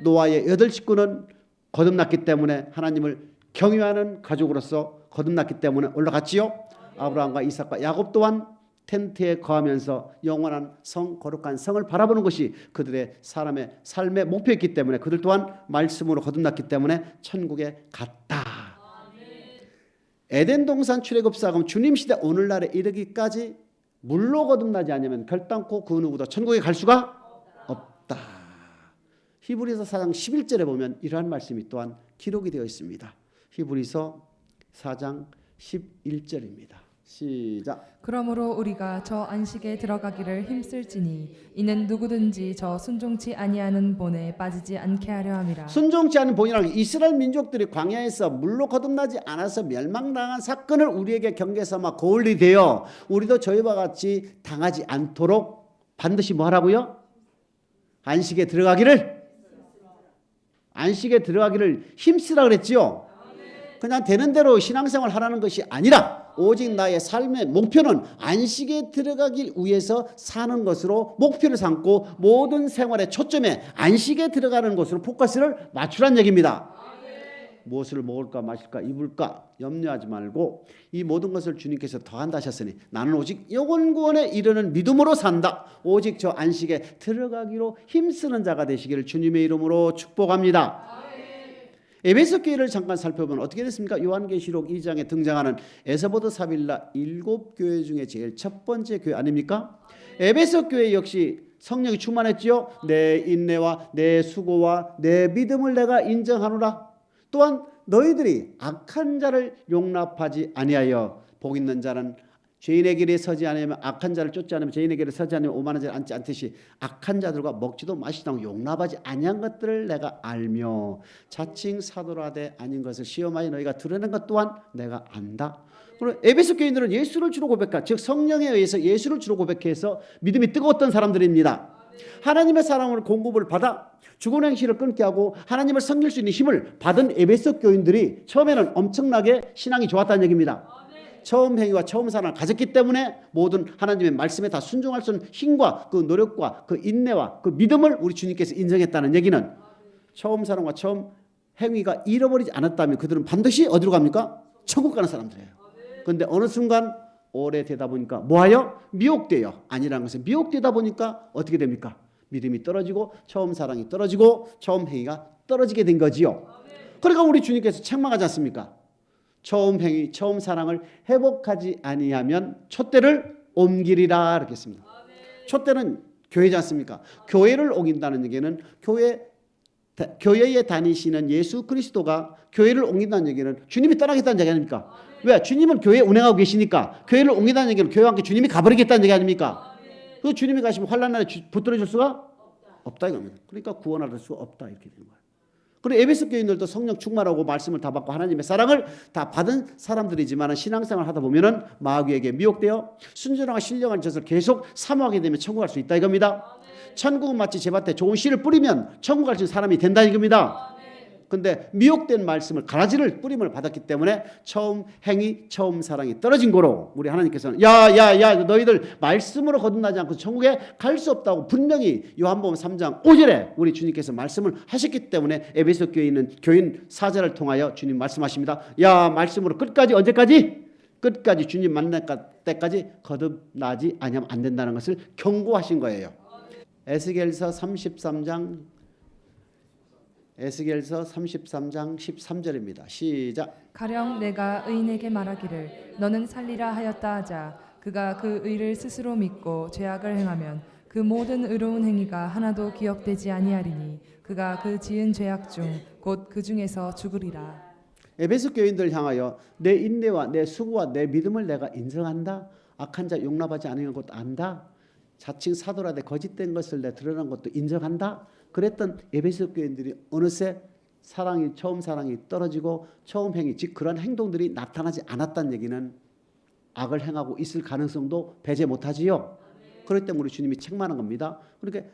노아의 8 식구는 거듭났기 때문에 하나님을 경유하는 가족으로서 거듭났기 때문에 올라갔지요. 아브라함과 이삭과 야곱 또한 텐트에 거하면서 영원한 성, 거룩한 성을 바라보는 것이 그들의 사람의 삶의 목표였기 때문에 그들 또한 말씀으로 거듭났기 때문에 천국에 갔다. 에덴 동산 출애굽 사금 주님 시대 오늘날에 이르기까지 물로 거듭나지 않으면 결단코 그 누구도 천국에 갈 수가 없다. 히브리서 4장 11절에 보면 이러한 말씀이 또한 기록이 되어 있습니다. 히브리서 4장 11절입니다. 시작. 그러므로 우리가 저 안식에 들어가기를 힘쓸지니 이는 누구든지 저 순종치 아니하는 본에 빠지지 않게 하려 함이라. 순종치 않은 본이라는 게 이스라엘 민족들이 광야에서 물로 거듭나지 않아서 멸망당한 사건을 우리에게 경계 삼아 거울이 되어 우리도 저희와 같이 당하지 않도록 반드시 뭐 하라고요? 안식에 들어가기를 힘쓰라 그랬지요. 그냥 되는 대로 신앙생활 하라는 것이 아니라 오직 나의 삶의 목표는 안식에 들어가기 위해서 사는 것으로 목표를 삼고 모든 생활의 초점에 안식에 들어가는 것으로 포커스를 맞추란 얘기입니다. 무엇을 먹을까 마실까 입을까 염려하지 말고 이 모든 것을 주님께서 더한다 하셨으니 나는 오직 영원 구원에 이르는 믿음으로 산다. 오직 저 안식에 들어가기로 힘쓰는 자가 되시기를 주님의 이름으로 축복합니다. 에베소 교회를 잠깐 살펴보면 어떻게 됐습니까? 요한계시록 2장에 등장하는 에스보드 사빌라 7교회 중에 제일 첫 번째 교회 아닙니까? 에베소 교회 역시 성령이 충만했지요. 내 인내와 내 수고와 내 믿음을 내가 인정하노라. 또한 너희들이 악한 자를 용납하지 아니하여 복 있는 자는 죄인의 길에 서지 않으면 악한 자를 쫓지 않으면 죄인의 길에 서지 않으면 오만한 자를 앉지 않듯이 악한 자들과 먹지도 마시지도 않고 용납하지 아니한 것들을 내가 알며 자칭 사도라되 아닌 것을 시험하여 너희가 드러낸 것 또한 내가 안다. 그리고 에베소 교인들은 예수를 주로 고백하 즉 성령에 의해서 예수를 주로 고백해서 믿음이 뜨거웠던 사람들입니다. 하나님의 사랑을 공급을 받아 죽은 행실을 끊게 하고 하나님을 섬길 수 있는 힘을 받은 에베소 교인들이 처음에는 엄청나게 신앙이 좋았다는 얘기입니다. 처음 행위와 처음 사랑을 가졌기 때문에 모든 하나님의 말씀에 다 순종할 수 있는 힘과 그 노력과 그 인내와 그 믿음을 우리 주님께서 인정했다는 얘기는 처음 사랑과 처음 행위가 잃어버리지 않았다면 그들은 반드시 어디로 갑니까? 천국 가는 사람들이에요. 그런데 어느 순간 오래되다 보니까 뭐하여? 미혹돼요. 아니라는 것은 미혹되다 보니까 어떻게 됩니까? 믿음이 떨어지고 처음 사랑이 떨어지고 처음 행위가 떨어지게 된 거지요. 그러니까 우리 주님께서 책망하지 않습니까? 처음 행위, 처음 사랑을 회복하지 아니하면 촛대를 옮기리라 이렇게 했습니다. 촛대는 교회지 않습니까? 교회를 옮긴다는 얘기는 교회에 다니시는 예수 그리스도가 교회를 옮긴다는 얘기는 주님이 떠나겠다는 얘기 아닙니까? 왜? 주님은 교회에 운행하고 계시니까 교회를 옮긴다는 얘기는 교회와 함께 주님이 가버리겠다는 얘기 아닙니까? 그 주님이 가시면 환난 날에 붙들어 줄 수가 없다 이겁니다. 그러니까 구원할 수 없다 이렇게 되는 거예요. 그리고 에베소 교인들도 성령 충만하고 말씀을 다 받고 하나님의 사랑을 다 받은 사람들이지만 신앙생활 하다 보면은 마귀에게 미혹되어 순전하고 신령한 젖을 계속 사모하게 되면 천국 갈 수 있다 이겁니다. 천국은 마치 제밭에 좋은 씨를 뿌리면 천국 갈 수 있는 사람이 된다 이겁니다. 근데 미혹된 말씀을 가라지를 뿌림을 받았기 때문에 처음 행위, 처음 사랑이 떨어진 거로 우리 하나님께서는 야 너희들 말씀으로 거듭나지 않고 천국에 갈 수 없다고 분명히 요한복음 3장 5절에 우리 주님께서 말씀을 하셨기 때문에 에베소 교회에 있는 교인 사절을 통하여 주님 말씀하십니다. 야 말씀으로 끝까지 언제까지? 끝까지 주님 만날 때까지 거듭나지 아니하면 안 된다는 것을 경고하신 거예요. 에스겔서 33장 13장 13절입니다. 시작. 가령 내가 의인에게 말하기를 너는 살리라 하였다 하자 그가 그 의를 스스로 믿고 죄악을 행하면 그 모든 의로운 행위가 하나도 기억되지 아니하리니 그가 그 지은 죄악 중 곧 그 중에서 죽으리라. 에베소 교인들 향하여 내 인내와 내 수고와 내 믿음을 내가 인정한다. 악한 자 용납하지 않는 것도 안다. 자칭 사도라되 거짓된 것을 내 드러난 것도 인정한다. 그랬던 에베소 교인들이 어느새 처음 사랑이 떨어지고 처음 행위, 즉 그런 행동들이 나타나지 않았다는 얘기는 악을 행하고 있을 가능성도 배제 못하지요. 그렇기 때문에 우리 주님이 책망한 겁니다. 그러니까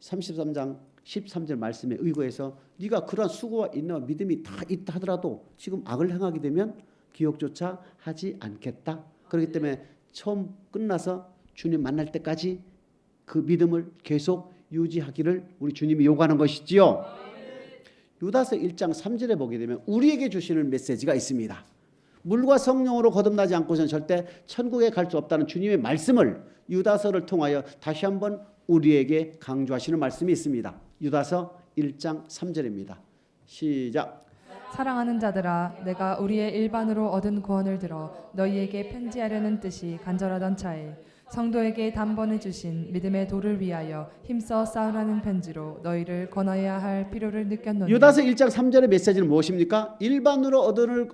33장 13절 말씀에 의거해서 네가 그러한 수고와 인내와 믿음이 다 있다 하더라도 지금 악을 행하게 되면 기억조차 하지 않겠다. 그렇기 때문에 처음 끝나서 주님 만날 때까지 그 믿음을 계속 유지하기를 우리 주님이 요구하는 것이지요. 유다서 1장 3절에 보게 되면 우리에게 주시는 메시지가 있습니다. 물과 성령으로 거듭나지 않고서는 절대 천국에 갈 수 없다는 주님의 말씀을 유다서를 통하여 다시 한번 우리에게 강조하시는 말씀이 있습니다. 유다서 1장 3절입니다. 시작. 사랑하는 자들아, 내가 우리의 일반으로 얻은 구원을 들어 너희에게 편지하려는 뜻이 간절하던 차에 성도에게 단번에 주신 믿음의 도를 위하여 힘써 싸우라는 편지로 너희를 권하여야 할 필요를 느꼈노니. 유다서 1장 3절의 메시지는 무엇입니까? 일반으로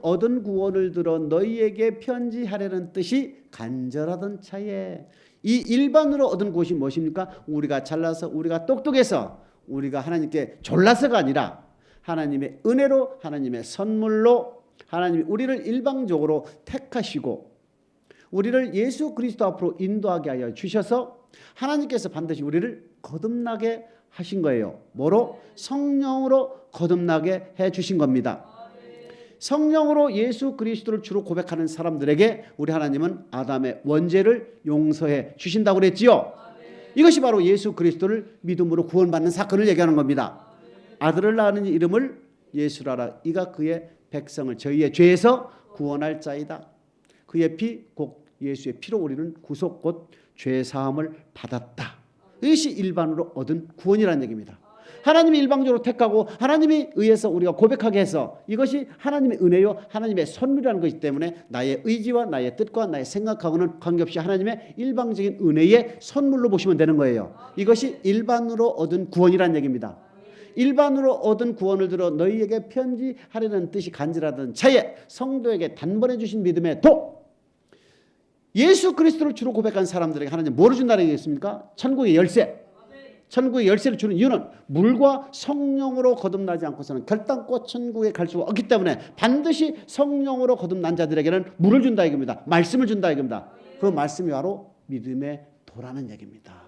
얻은 구원을 들어 너희에게 편지하려는 뜻이 간절하던 차에, 이 일반으로 얻은 것이 무엇입니까? 우리가 잘나서, 우리가 똑똑해서, 우리가 하나님께 졸라서가 아니라 하나님의 은혜로, 하나님의 선물로 하나님이 우리를 일방적으로 택하시고 우리를 예수 그리스도 앞으로 인도하게 하여 주셔서 하나님께서 반드시 우리를 거듭나게 하신 거예요. 뭐로? 성령으로 거듭나게 해 주신 겁니다. 성령으로 예수 그리스도를 주로 고백하는 사람들에게 우리 하나님은 아담의 원죄를 용서해 주신다고 그랬지요. 이것이 바로 예수 그리스도를 믿음으로 구원받는 사건을 얘기하는 겁니다. 아들을 낳는 이름을 예수라라. 이가 그의 백성을 저희의 죄에서 구원할 자이다. 그의 피, 곧 예수의 피로 우리는 구속, 곧 죄사함을 받았다. 이것이 일반으로 얻은 구원이라는 얘기입니다. 하나님이 일방적으로 택하고 하나님이 의해서 우리가 고백하게 해서 이것이 하나님의 은혜요, 하나님의 선물이라는 것이기 때문에 나의 의지와 나의 뜻과 나의 생각하고는 관계없이 하나님의 일방적인 은혜의 선물로 보시면 되는 거예요. 이것이 일반으로 얻은 구원이라는 얘기입니다. 일반으로 얻은 구원을 들어 너희에게 편지하려는 뜻이 간절하던 차에 성도에게 단번에 주신 믿음의 도, 예수 그리스도를 주로 고백한 사람들에게 하나님 뭐를 준다는 얘기겠습니까? 천국의 열쇠. 천국의 열쇠를 주는 이유는 물과 성령으로 거듭나지 않고서는 결단코 천국에 갈 수가 없기 때문에 반드시 성령으로 거듭난 자들에게는 물을 준다 이겁니다. 말씀을 준다 이겁니다. 그 말씀이 바로 믿음의 도라는 얘기입니다.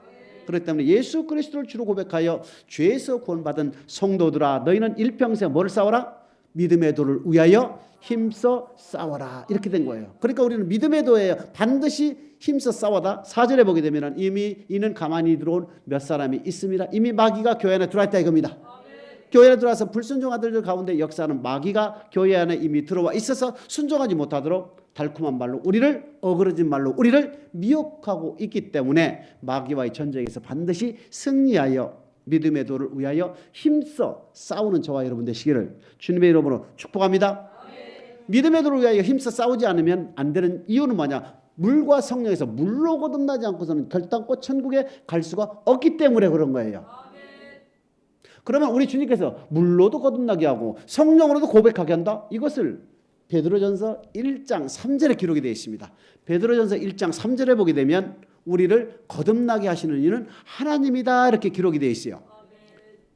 그렇기 때문에 예수 그리스도를 주로 고백하여 죄에서 구원받은 성도들아, 너희는 일평생 뭐를 싸워라? 믿음의 도를 위하여 힘써 싸워라. 이렇게 된 거예요. 그러니까 우리는 믿음의 도예요. 반드시 힘써 싸워다. 4절에 보게 되면 이미 이는 가만히 들어온 몇 사람이 있습니다. 이미 마귀가 교회 안에 들어왔다 이겁니다. 교회 안에 들어와서 불순종 아들들 가운데 역사하는 마귀가 교회 안에 이미 들어와 있어서 순종하지 못하도록 달콤한 말로 우리를, 어그러진 말로 우리를 미혹하고 있기 때문에 마귀와의 전쟁에서 반드시 승리하여 믿음의 도를 위하여 힘써 싸우는 저와 여러분 되시기를 주님의 이름으로 축복합니다. 믿음의 도를 위하여 힘써 싸우지 않으면 안 되는 이유는 뭐냐? 물과 성령에서 물로 거듭나지 않고서는 결단코 천국에 갈 수가 없기 때문에 그런 거예요. 그러면 우리 주님께서 물로도 거듭나게 하고 성령으로도 고백하게 한다? 이것을 베드로전서 1장 3절에 기록이 되어 있습니다. 베드로전서 1장 3절에 보게 되면 우리를 거듭나게 하시는 이는 하나님이다 이렇게 기록이 되어 있어요.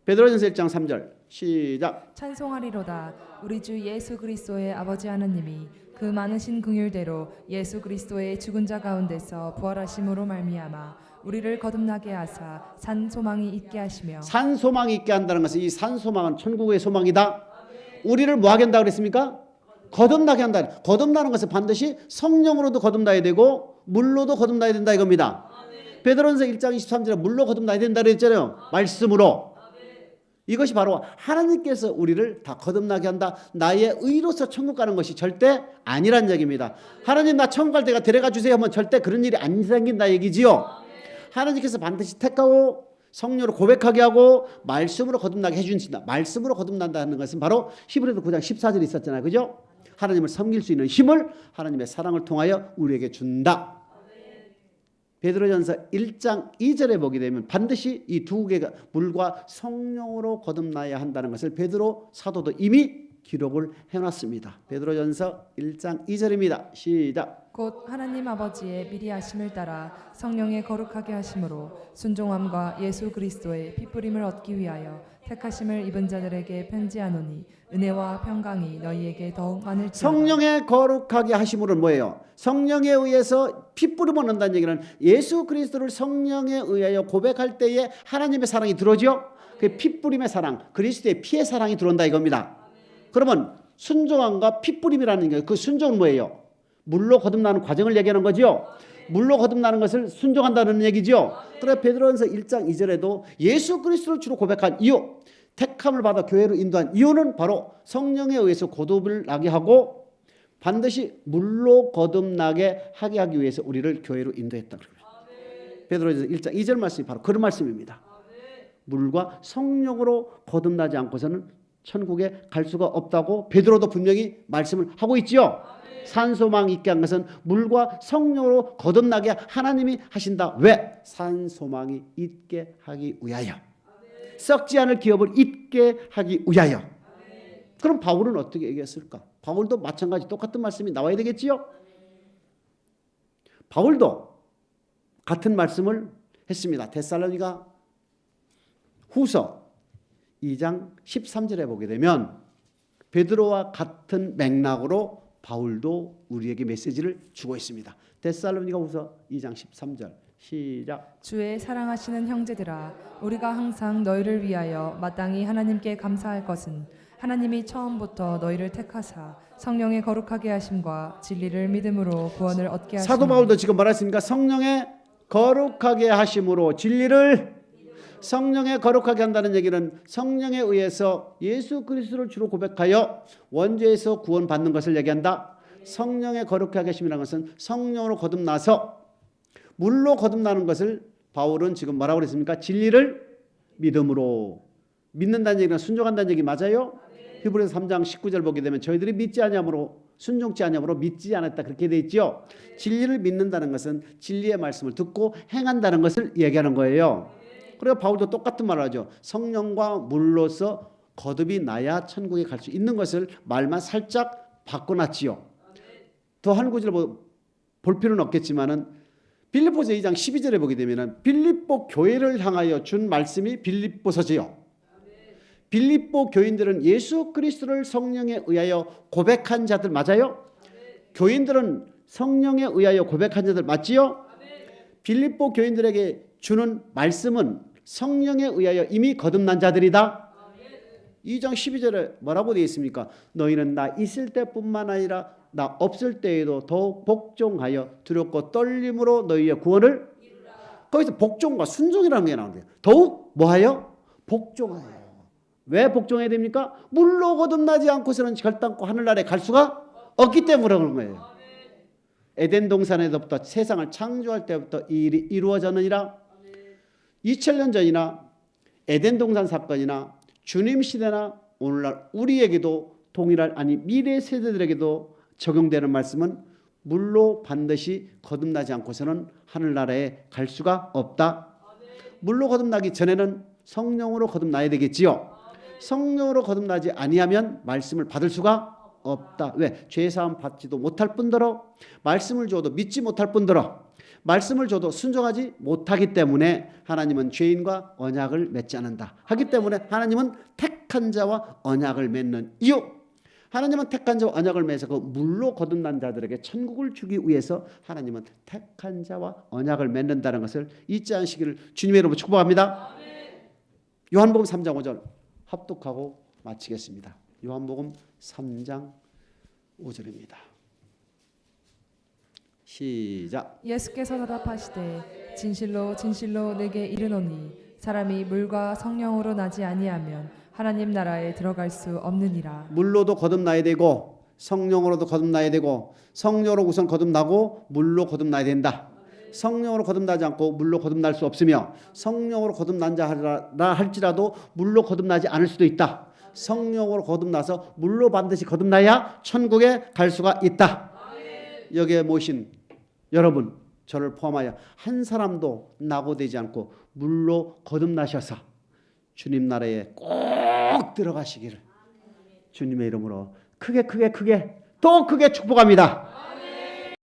베드로전서 1장 3절 시작. 찬송하리로다. 우리 주 예수 그리스도의 아버지 하나님이 그 많으신 긍휼대로 예수 그리스도의 죽은 자 가운데서 부활하심으로 말미암아 우리를 거듭나게 하사 산 소망이 있게 하시며. 산 소망이 있게 한다는 것은 이 산 소망은 천국의 소망이다. 우리를 뭐 하게 한다고 그랬습니까? 거듭나게 한다. 거듭나는 것은 반드시 성령으로도 거듭나야 되고 물로도 거듭나야 된다 이겁니다. 베드로전서 1장 23절에 물로 거듭나야 된다 그랬잖아요. 말씀으로. 이것이 바로 하나님께서 우리를 다 거듭나게 한다. 나의 의로서 천국 가는 것이 절대 아니란 얘기입니다. 하나님 나 천국 갈 때가 데려가 주세요 하면 절대 그런 일이 안 생긴다 얘기지요. 하나님께서 반드시 택하고 성령으로 고백하게 하고 말씀으로 거듭나게 해주신다. 말씀으로 거듭난다는 것은 바로 히브리서 9장 14절에 있었잖아요. 그죠? 하나님을 섬길 수 있는 힘을 하나님의 사랑을 통하여 우리에게 준다. 베드로전서 1장 2절에 보게 되면 반드시 이 두 개가 물과 성령으로 거듭나야 한다는 것을 베드로 사도도 이미 기록을 해놨습니다. 베드로전서 1장 2절입니다. 시작. 곧 하나님 아버지의 미리 하심을 따라 성령의 거룩하게 하심으로 순종함과 예수 그리스도의 핏부림을 얻기 위하여 택하심을 입은 자들에게 편지하노니 은혜와 평강이 너희에게 더욱 많을지어다. 성령의 거룩하게 하심으로는 뭐예요? 성령에 의해서 핏부림 얻는다는 얘기는 예수 그리스도를 성령에 의하여 고백할 때에 하나님의 사랑이 들어오죠. 그 핏부림의 사랑, 그리스도의 피의 사랑이 들어온다 이겁니다. 그러면 순종함과 핏부림이라는 게 그 순종은 뭐예요? 물로 거듭나는 과정을 얘기하는 거죠. 물로 거듭나는 것을 순종한다는 얘기죠. 그래서 베드로전서 1장 2절에도 예수 그리스도를 주로 고백한 이유, 택함을 받아 교회로 인도한 이유는 바로 성령에 의해서 거듭을 나게 하고 반드시 물로 거듭나게 하게 하기 위해서 우리를 교회로 인도했다. 베드로전서 1장 2절 말씀이 바로 그런 말씀입니다. 물과 성령으로 거듭나지 않고서는 천국에 갈 수가 없다고 베드로도 분명히 말씀을 하고 있지요. 산소망 있게 한 것은 물과 성령으로 거듭나게 하나님이 하신다. 왜? 산소망이 있게 하기 위하여. 썩지 않을 기업을 있게 하기 위하여. 그럼 바울은 어떻게 얘기했을까? 바울도 마찬가지 똑같은 말씀이 나와야 되겠지요. 바울도 같은 말씀을 했습니다. 데살로니가 후서 2장 13절에 보게 되면 베드로와 같은 맥락으로 바울도 우리에게 메시지를 주고 있습니다. 데살로니가 후서 2장 13절 시작. 주의 사랑하시는 형제들아, 우리가 항상 너희를 위하여 마땅히 하나님께 감사할 것은 하나님이 처음부터 너희를 택하사 성령의 거룩하게 하심과 진리를 믿음으로 구원을 얻게 하시니. 사도 바울도 지금 말했습니까? 성령의 거룩하게 하심으로 진리를. 성령의 거룩하게 한다는 얘기는 성령에 의해서 예수 그리스도를 주로 고백하여 원죄에서 구원받는 것을 얘기한다. 성령의 거룩하게 하심이라는 것은 성령으로 거듭나서 물로 거듭나는 것을 바울은 지금 뭐라고 그랬습니까? 진리를 믿음으로. 믿는다는 얘기는 순종한다는 얘기 맞아요? 히브리서 3장 19절 보게 되면 저희들이 믿지 아니함으로 순종치 아니함으로 믿지 않았다 그렇게 돼 있죠. 진리를 믿는다는 것은 진리의 말씀을 듣고 행한다는 것을 얘기하는 거예요. 그리고 바울도 똑같은 말을 하죠. 성령과 물로서 거듭이 나야 천국에 갈 수 있는 것을 말만 살짝 바꿔놨지요. 더 한 구절 볼 필요는 없겠지만은 빌립보서 2장 12절에 보게 되면은 빌립보 교회를 향하여 준 말씀이 빌립보서지요. 빌립보 교인들은 예수 그리스도를 성령에 의하여 고백한 자들 맞아요? 교인들은 성령에 의하여 고백한 자들 맞지요? 빌립보 교인들에게 주는 말씀은 성령에 의하여 이미 거듭난 자들이다. 2장 12절에 뭐라고 되어 있습니까? 너희는 나 있을 때뿐만 아니라 나 없을 때에도 더욱 복종하여 두렵고 떨림으로 너희의 구원을 이루라. 거기서 복종과 순종이라는 게 나오는데요. 더욱 뭐하여? 복종하여. 왜 복종해야 됩니까? 물로 거듭나지 않고서는 결단코 하늘나라에 갈 수가 없기 때문에 그런 거예요. 에덴 동산에서부터 세상을 창조할 때부터 이 일이 이루어졌느니라. 2000년 전이나 에덴 동산 사건이나 주님 시대나 오늘날 우리에게도 동일할 아니 미래 세대들에게도 적용되는 말씀은 물로 반드시 거듭나지 않고서는 하늘나라에 갈 수가 없다. 물로 거듭나기 전에는 성령으로 거듭나야 되겠지요. 성령으로 거듭나지 아니하면 말씀을 받을 수가 없다. 왜? 죄사함 받지도 못할 뿐더러 말씀을 줘도 믿지 못할 뿐더러 말씀을 줘도 순종하지 못하기 때문에 하나님은 죄인과 언약을 맺지 않는다. 하기 때문에 하나님은 택한 자와 언약을 맺는 이유. 하나님은 택한 자와 언약을 맺어서 그 물로 거듭난 자들에게 천국을 주기 위해서 하나님은 택한 자와 언약을 맺는다는 것을 잊지 않으시기를 주님의 이름으로 축복합니다. 요한복음 3장 5절 합독하고 마치겠습니다. 요한복음 3장 5절입니다. 시작. 예수께서 대답하시되 진실로 진실로 내게 이르노니 사람이 물과 성령으로 나지 아니하면 하나님 나라에 들어갈 수 없느니라. 물로도 거듭나야 되고 성령으로도 거듭나야 되고 성령으로 우선 거듭나고 물로 거듭나야 된다. 성령으로 거듭나지 않고 물로 거듭날 수 없으며 성령으로 거듭난 자라 할지라도 물로 거듭나지 않을 수도 있다. 성령으로 거듭나서 물로 반드시 거듭나야 천국에 갈 수가 있다. 여기에 모신 여러분 저를 포함하여 한 사람도 낙오되지 않고 물로 거듭나셔서 주님 나라에 꼭 들어가시기를 주님의 이름으로 크게 또 크게 축복합니다.